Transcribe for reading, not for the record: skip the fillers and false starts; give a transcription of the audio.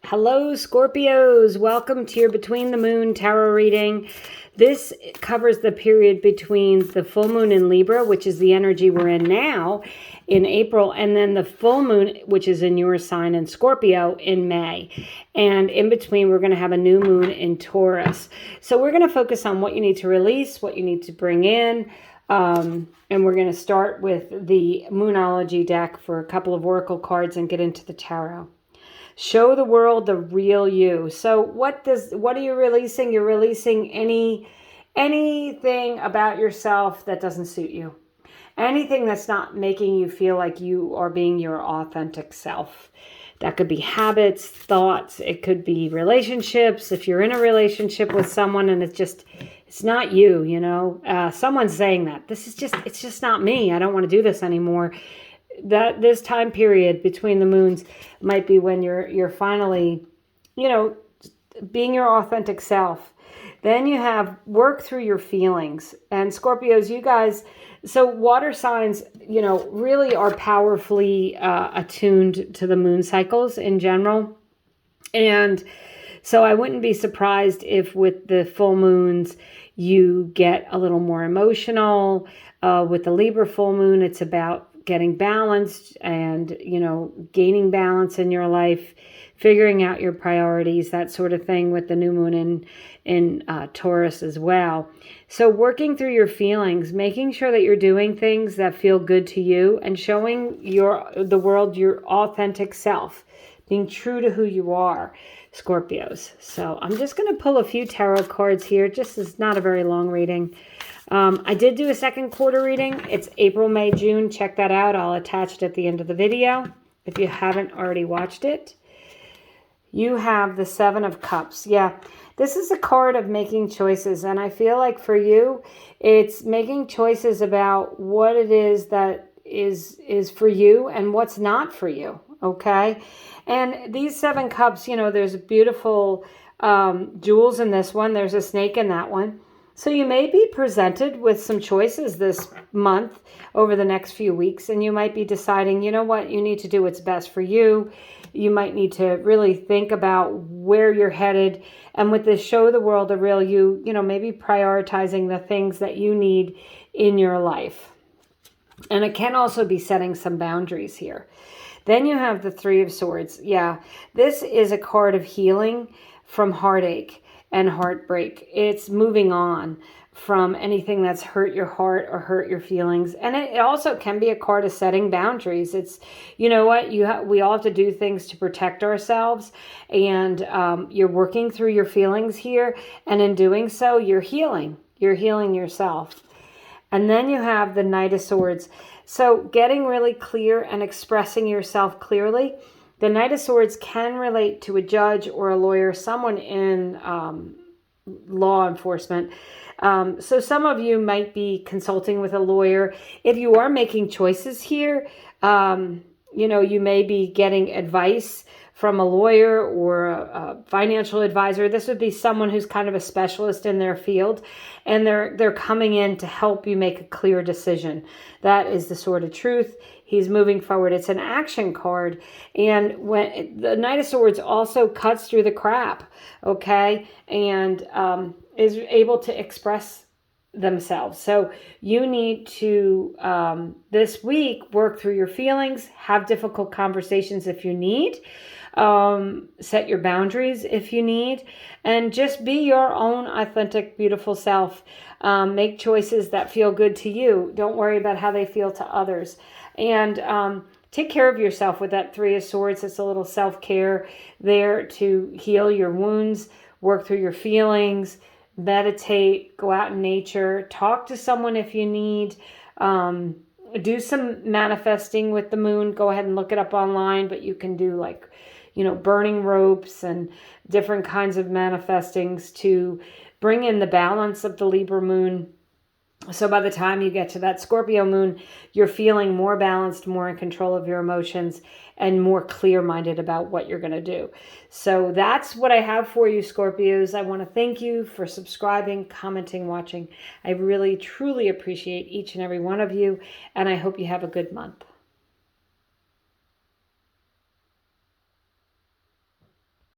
Hello, Scorpios. Welcome to your Between the Moon tarot reading. This covers the period between the full moon in Libra, which is the energy we're in now in April, and then the full moon, which is in your sign in Scorpio, in May. And in between, we're going to have a new moon in Taurus. So we're going to focus on what you need to release, what you need to bring in. And we're going to start with the Moonology deck for a couple of oracle cards and get into the tarot. Show the world the real you. So what are you releasing? You're releasing anything about yourself that doesn't suit you. Anything that's not making you feel like you are being your authentic self. That could be habits, thoughts. It could be relationships. If you're in a relationship with someone and it's not you, someone's saying that it's just not me. I don't want to do this anymore. That this time period between the moons might be when you're finally, being your authentic self. Then you have work through your feelings. And Scorpios, you guys, so water signs, really are powerfully attuned to the moon cycles in general. And so I wouldn't be surprised if with the full moons, you get a little more emotional. With the Libra full moon, it's about getting balanced and, gaining balance in your life, figuring out your priorities, that sort of thing with the new moon in Taurus as well. So working through your feelings, making sure that you're doing things that feel good to you and showing the world your authentic self, being true to who you are, Scorpios. So I'm just going to pull a few tarot cards here. Just is not a very long reading. I did do a second quarter reading. It's April, May, June. Check that out. I'll attach it at the end of the video if you haven't already watched it. You have the Seven of Cups. Yeah, this is a card of making choices. And I feel like for you, it's making choices about what it is that is for you and what's not for you. Okay. And these Seven Cups, there's beautiful jewels in this one. There's a snake in that one. So you may be presented with some choices this month over the next few weeks, and you might be deciding, what, you need to do what's best for you. You might need to really think about where you're headed. And with this show the world the real you, maybe prioritizing the things that you need in your life. And it can also be setting some boundaries here. Then you have the Three of Swords. Yeah, this is a card of healing from heartache and heartbreak. It's moving on from anything that's hurt your heart or hurt your feelings. And it also can be a card of setting boundaries. It's, we all have to do things to protect ourselves. And you're working through your feelings here. And in doing so, you're healing. You're healing yourself. And then you have the Knight of Swords. So getting really clear and expressing yourself clearly. The Knight of Swords can relate to a judge or a lawyer, someone in law enforcement. So some of you might be consulting with a lawyer. If you are making choices here, you may be getting advice from a lawyer or a financial advisor. This would be someone who's kind of a specialist in their field, and they're coming in to help you make a clear decision. That is the Sword of Truth. He's moving forward. It's an action card. And when the Knight of Swords also cuts through the crap, okay, and is able to express themselves. So you need to, this week, work through your feelings, have difficult conversations if you need, set your boundaries if you need, and just be your own authentic, beautiful self. Make choices that feel good to you. Don't worry about how they feel to others. And take care of yourself with that Three of Swords. It's a little self-care there to heal your wounds, work through your feelings, meditate, go out in nature, talk to someone if you need, do some manifesting with the moon. Go ahead and look it up online, but you can do burning ropes and different kinds of manifestings to bring in the balance of the Libra moon. So by the time you get to that Scorpio moon, you're feeling more balanced, more in control of your emotions, and more clear-minded about what you're going to do. So that's what I have for you, Scorpios. I want to thank you for subscribing, commenting, watching. I really, truly appreciate each and every one of you, and I hope you have a good month.